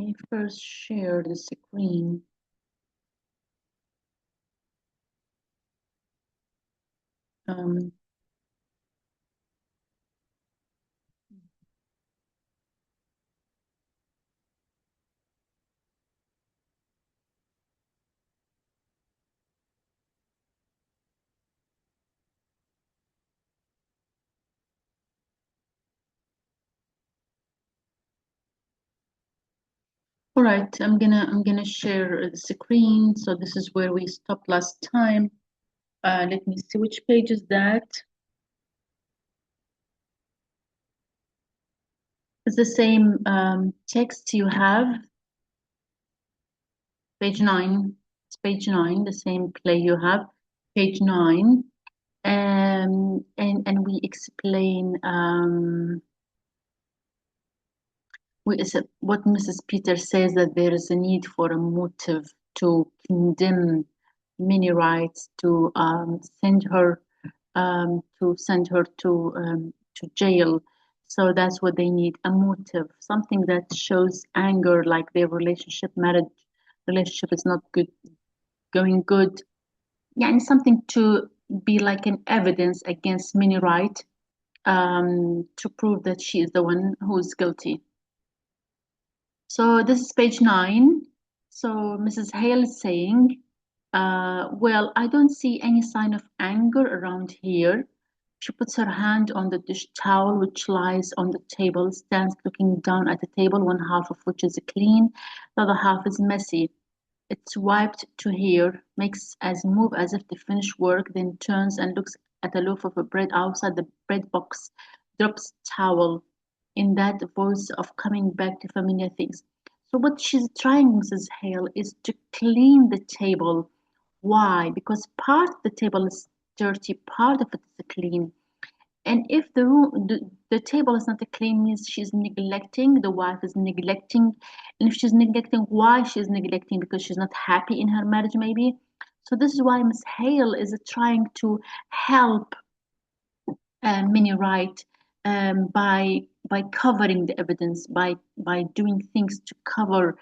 me first share the screen. Um, all right, I'm gonna share the screen. So this is where we stopped last time. Let me see which page is that. It's the same text you have. Page 9. It's page 9, the same play you have. Page 9. And we explain what Mrs. Peter says, that there is a need for a motive to condemn many rights, to send her to jail. So that's what they need, a motive, something that shows anger, like their marriage relationship is not good, going good. Yeah, and something to be like an evidence against Minnie Wright, to prove that she is the one who is guilty. So this is page 9. So Mrs. Hale is saying, well, I don't see any sign of anger around here. She puts her hand on the dish towel which lies on the table, stands looking down at the table, one half of which is clean, the other half is messy. It's wiped to here, makes as move as if to finish work, then turns and looks at a loaf of bread outside the bread box, drops towel in that voice of coming back to familiar things. So what she's trying, Mrs. Hale, is to clean the table. Why? Because part of the table is dirty, part of it is clean. And if the table is not clean, means she's neglecting, the wife is neglecting. And if she's neglecting, why she's neglecting? Because she's not happy in her marriage, maybe. So this is why Miss Hale is trying to help Minnie Wright, by covering the evidence, by doing things to cover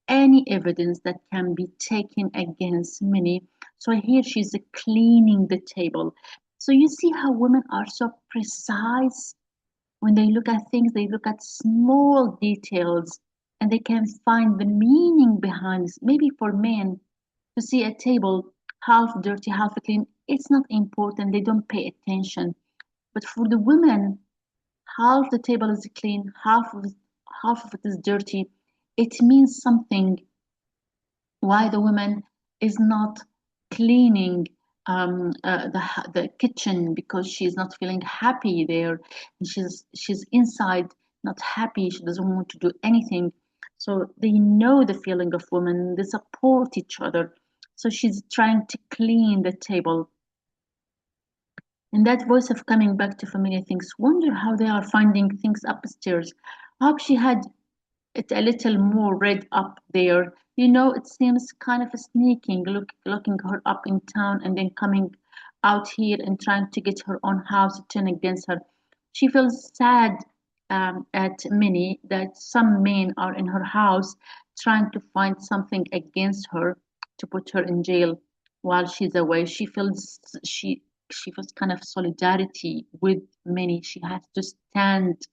any evidence that can be taken against Minnie. So here she's cleaning the table. So you see how women are so precise when they look at things, they look at small details and they can find the meaning behind this. Maybe for men to see a table half dirty, half clean, it's not important. They don't pay attention. But for the women, half the table is clean, half of it is dirty. It means something why the woman is not cleaning the kitchen, because she's not feeling happy there, and she's inside not happy, she doesn't want to do anything. So they know the feeling of women, they support each other. So she's trying to clean the table, and that voice of coming back to familiar things, wonder how they are finding things upstairs. I hope she had it a little more red up there. You know, it seems kind of sneaking, looking her up in town and then coming out here and trying to get her own house to turn against her. She feels sad at Minnie that some men are in her house trying to find something against her to put her in jail while she's away. She feels kind of solidarity with Minnie. She has to stand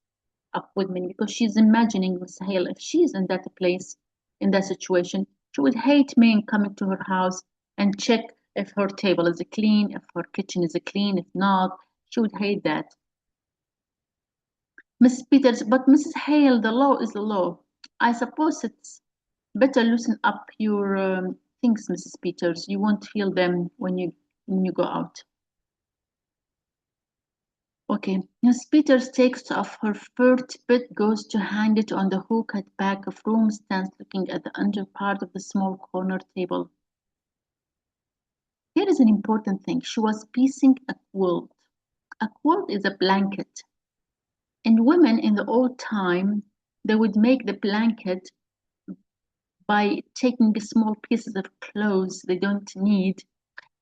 up with me, because she's imagining Miss Hale, if she's in that place, in that situation, she would hate men coming to her house and check if her table is clean, if her kitchen is clean. If not, she would hate that. Miss Peters, but Mrs. Hale, the law is the law. I suppose it's better loosen up your things, Mrs. Peters. You won't feel them when you go out. Okay, Miss Peters takes off her furred bit, goes to hang it on the hook at back of room, stands looking at the under part of the small corner table. Here is an important thing. She was piecing a quilt. A quilt is a blanket. And women in the old time, they would make the blanket by taking the small pieces of clothes they don't need,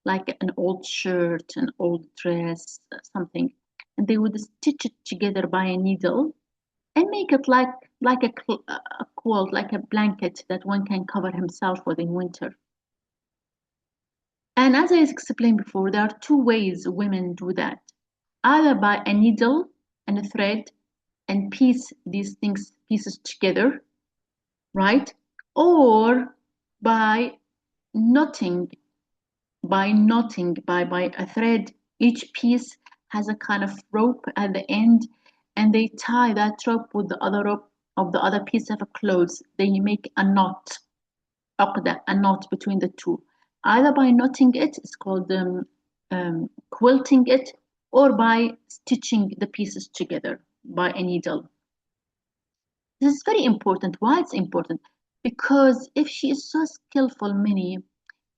like an old shirt, an old dress, something, and they would stitch it together by a needle and make it like like a quilt, like a blanket that one can cover himself with in winter. And as I explained before, there are two ways women do that. Either by a needle and a thread and piece these things pieces together, right? Or by knotting, by a thread. Each piece has a kind of rope at the end, and they tie that rope with the other rope of the other piece of clothes. They make a knot, a knot between the two. Either by knotting it, it's called quilting it, or by stitching the pieces together by a needle. This is very important. Why it's important? Because if she is so skillful, Minnie,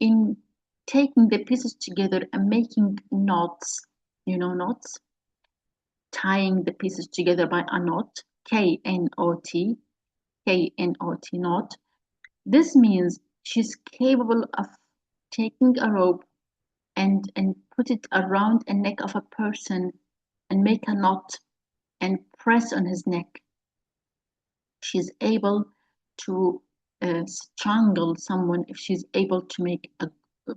in taking the pieces together and making knots, knots, tying the pieces together by a knot, K-N-O-T, K-N-O-T, knot. This means she's capable of taking a rope and put it around a neck of a person and make a knot and press on his neck. She's able to strangle someone if she's able to make a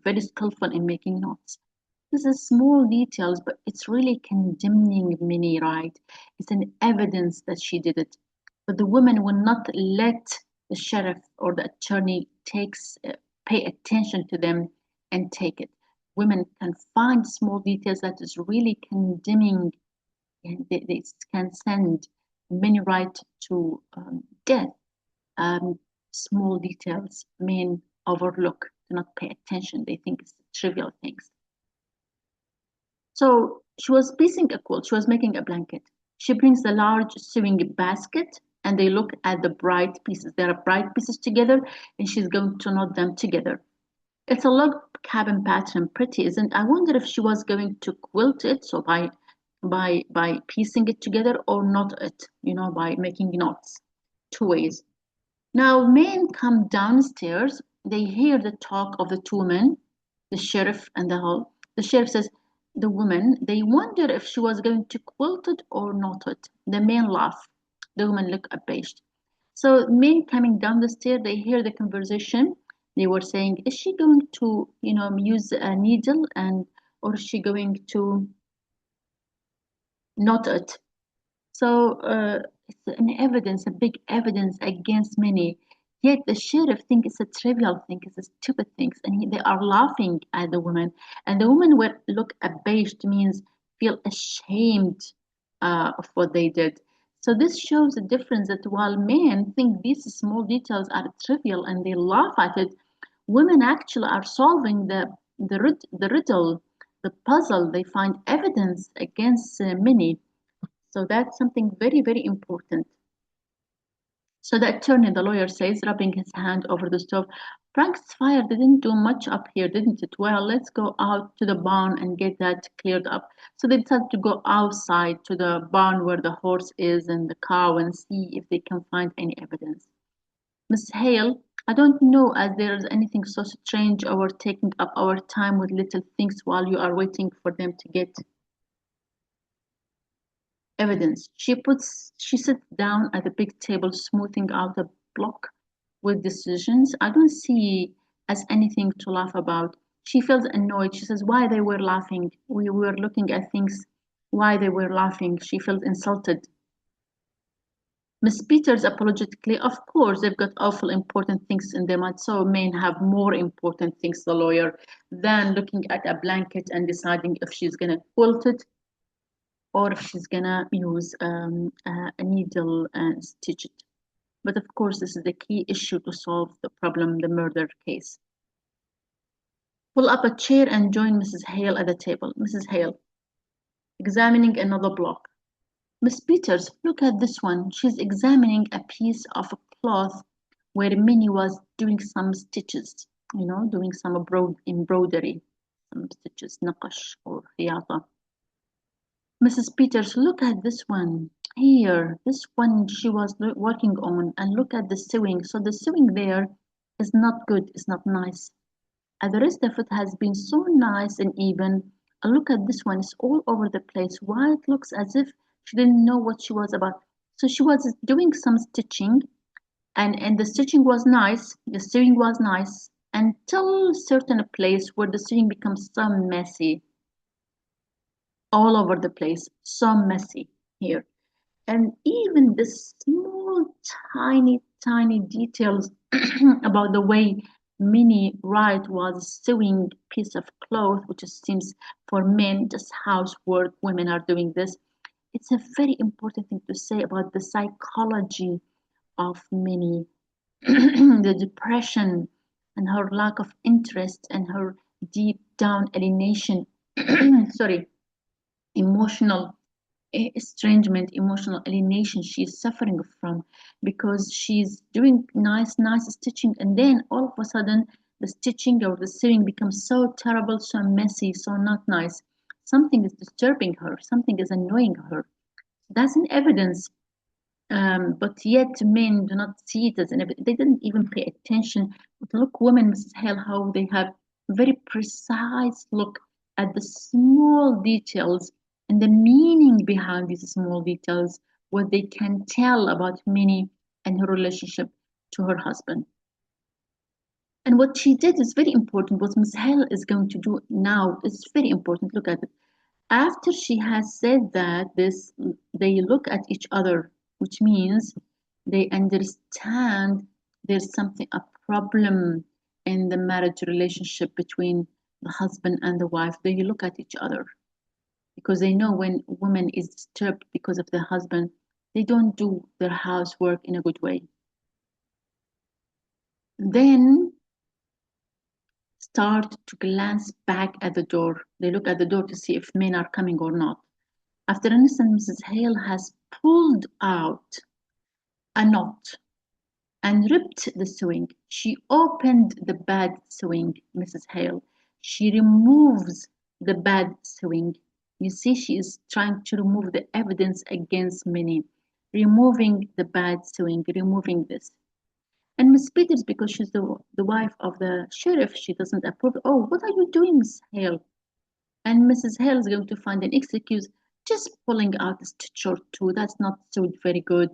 very skillful in making knots. This is small details, but it's really condemning Minnie, right? It's an evidence that she did it. But the woman will not let the sheriff or the attorney pay attention to them and take it. Women can find small details that is really condemning, and they can send many right to death. Small details men overlook, do not pay attention. They think it's trivial things. So she was piecing a quilt. She was making a blanket. She brings the large sewing basket, and they look at the bright pieces. There are bright pieces together, and she's going to knot them together. It's a log cabin pattern, pretty, isn't it? I wonder if she was going to quilt it, so by piecing it together, or knot it, by making knots. Two ways. Now men come downstairs. They hear the talk of the two men, the sheriff and the hall. The sheriff says, the woman, they wonder if she was going to quilt it or not it. The men laugh. The women look abashed. So men coming down the stair, they hear the conversation. They were saying, is she going to, use a needle, and or is she going to knot it? So it's an evidence, a big evidence against many. Yet the sheriff thinks it's a trivial thing, it's a stupid thing, and they are laughing at the woman. And the woman will look abashed, means feel ashamed of what they did. So this shows the difference that while men think these small details are trivial and they laugh at it, women actually are solving the riddle, the puzzle. They find evidence against many. So that's something very, very important. So the attorney, the lawyer says, rubbing his hand over the stove, Frank's fire didn't do much up here, didn't it? Well, let's go out to the barn and get that cleared up. So they decided to go outside to the barn where the horse is and the cow and see if they can find any evidence. Miss Hale, I don't know as there is anything so strange over taking up our time with little things while you are waiting for them to get evidence. She sits down at the big table, smoothing out a block with decisions. I don't see as anything to laugh about. She feels annoyed. She says, why they were laughing. We were looking at things, why they were laughing. She feels insulted. Miss Peters apologetically, of course, they've got awful important things in their mind. So men have more important things, the lawyer, than looking at a blanket and deciding if she's going to quilt it or if she's gonna use a needle and stitch it. But of course, this is the key issue to solve the problem, the murder case. Pull up a chair and join Mrs. Hale at the table. Mrs. Hale, examining another block. Miss Peters, look at this one. She's examining a piece of cloth where Minnie was doing some stitches, doing some embroidery, some stitches, naqash or khiyata. Mrs. Peters, look at this one. Here, this one she was working on, and look at the sewing. So the sewing there is not good, it's not nice. And the rest of it has been so nice and even. And look at this one, it's all over the place. Why it looks as if she didn't know what she was about. So she was doing some stitching, and the stitching was nice, the sewing was nice, until a certain place where the sewing becomes so messy all over the place, so messy here. And even the small, tiny details about the way Minnie Wright was sewing piece of cloth, which seems for men just housework, women are doing this. It's a very important thing to say about the psychology of Minnie, the depression and her lack of interest and her deep down alienation, sorry, emotional estrangement, emotional alienation she's suffering from because she's doing nice stitching, and then all of a sudden the stitching or the sewing becomes so terrible, so messy, so not nice. Something is disturbing her, something is annoying her. That's an evidence, but yet men do not see it as an evidence. They didn't even pay attention. But look, women, Mrs. Hale, how they have very precise look at the small details and the meaning behind these small details, what they can tell about Minnie and her relationship to her husband. And what she did is very important. What Miss Hale is going to do now is very important. Look at it. After she has said that, this they look at each other, which means they understand there's something, a problem in the marriage relationship between the husband and the wife. They look at each other because they know when a woman is disturbed because of the husband, they don't do their housework in a good way. Then start to glance back at the door. They look at the door to see if men are coming or not. After an instant, Mrs. Hale has pulled out a knot and ripped the sewing. She opened the bad sewing, Mrs. Hale. She removes the bad sewing. You see, she is trying to remove the evidence against Minnie, removing the bad sewing, removing this. And Miss Peters, because she's the wife of the sheriff, she doesn't approve. Oh, what are you doing, Miss Hale? And Mrs. Hale is going to find an excuse, just pulling out a stitch or two. That's not so very good.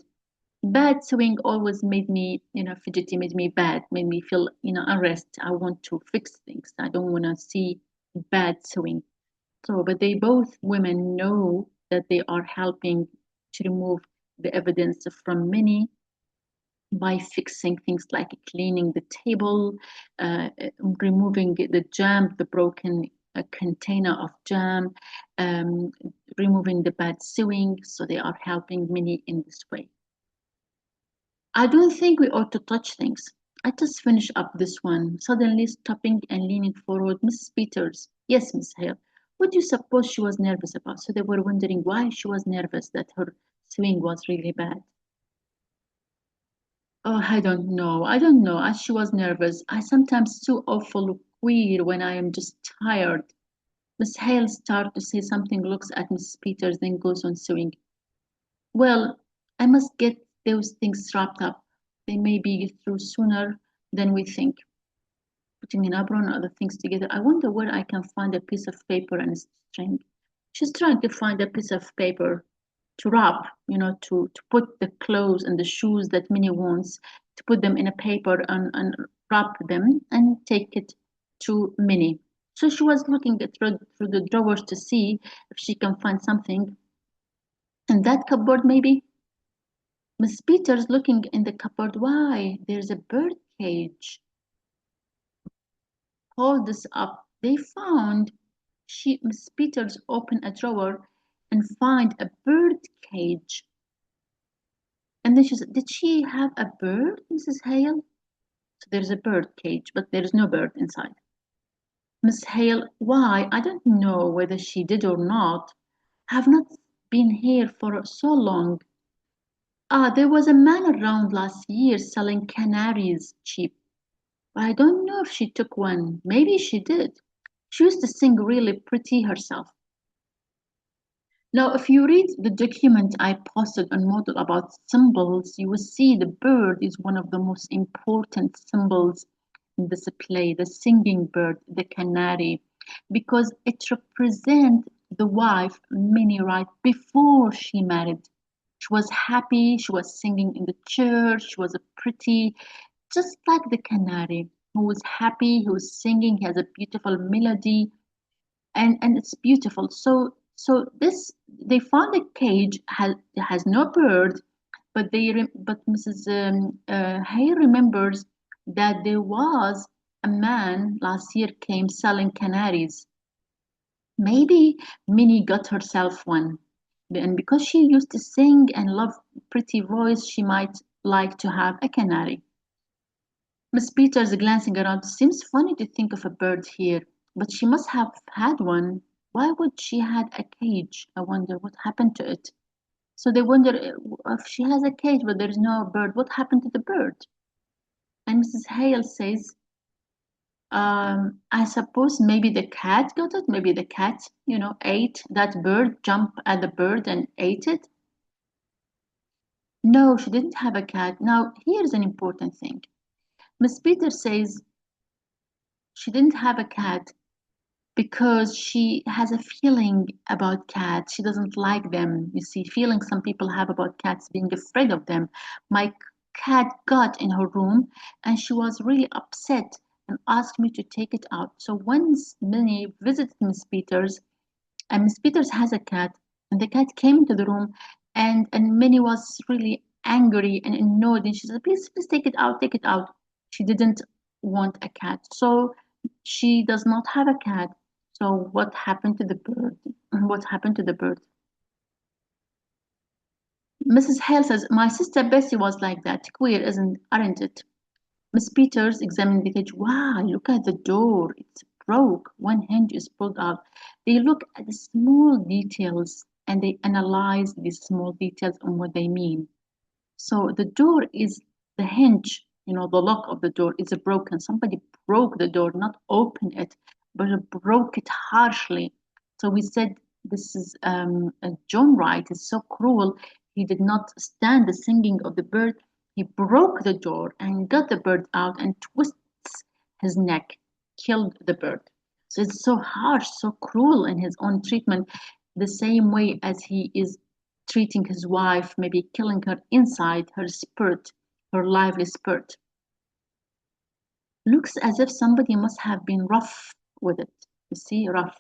Bad sewing always made me, fidgety, made me bad, made me feel, unrest. I want to fix things. I don't want to see bad sewing. So, but they both women know that they are helping to remove the evidence from Minnie by fixing things like cleaning the table, removing the jam, the broken container of jam, um, removing the bad sewing. So they are helping Minnie in this way. I don't think we ought to touch things. I just finish up this one, suddenly stopping and leaning forward. Mrs. Peters. Yes, Miss Hale. What do you suppose she was nervous about? So they were wondering why she was nervous, that her sewing was really bad. Oh, I don't know. I don't know. As she was nervous, I sometimes so awful queer when I am just tired. Miss Hale starts to say something, looks at Miss Peters, then goes on sewing. Well, I must get those things wrapped up. They may be through sooner than we think. Putting an apron and other things together. I wonder where I can find a piece of paper and a string. She's trying to find a piece of paper to wrap, to put the clothes and the shoes that Minnie wants, to put them in a paper and wrap them and take it to Minnie. So she was looking through the drawers to see if she can find something in that cupboard, maybe. Miss Peters looking in the cupboard. Why, there's a bird cage. Hold this up. They found Miss Peters open a drawer and find a bird cage. And then she said, did she have a bird, Mrs. Hale? So there's a bird cage, but there's no bird inside. Miss Hale, why? I don't know whether she did or not. Have not been here for so long. Ah, there was a man around last year selling canaries cheap. But I don't know if she took one. Maybe she did. She used to sing really pretty herself. Now, if you read the document I posted on Model about symbols, you will see the bird is one of the most important symbols in this play, the singing bird, the canary, because it represents the wife, Minnie Wright, before she married. She was happy, she was singing in the church, she was a pretty, just like the canary, who was happy, who was singing, he has a beautiful melody, and it's beautiful. So this, they found a cage has no bird, but but Mrs. Hay remembers that there was a man last year came selling canaries. Maybe Minnie got herself one, and because she used to sing and love pretty voice, she might like to have a canary. Miss Peters, glancing around, seems funny to think of a bird here, but she must have had one. Why would she had a cage? I wonder what happened to it. So they wonder if she has a cage, but there is no bird. What happened to the bird? And Mrs. Hale says, I suppose maybe the cat got it. Maybe the cat, ate that bird, jumped at the bird and ate it. No, she didn't have a cat. Now, here's an important thing. Miss Peters says she didn't have a cat because she has a feeling about cats. She doesn't like them. You see, feelings some people have about cats, being afraid of them. My cat got in her room and she was really upset and asked me to take it out. So once Minnie visited Miss Peters, and Miss Peters has a cat, and the cat came into the room, and Minnie was really angry and annoyed, and she said, "Please, please take it out, take it out." She didn't want a cat, so she does not have a cat. So what happened to the bird? What happened to the bird? Mrs. Hale says, "My sister Bessie was like that. Queer, aren't it?" Miss Peters examined the cage. Wow, look at the door. It's broke. One hinge is pulled out. They look at the small details and they analyze these small details and what they mean. So the door is the hinge, the lock of the door is broken. Somebody broke the door, not open it, but broke it harshly. So we said this is John Wright is so cruel. He did not stand the singing of the bird. He broke the door and got the bird out and twists his neck, killed the bird. So it's so harsh, so cruel in his own treatment, the same way as he is treating his wife, maybe killing her inside, her spirit, her lively spirit. Looks as if somebody must have been rough with it. You see, rough.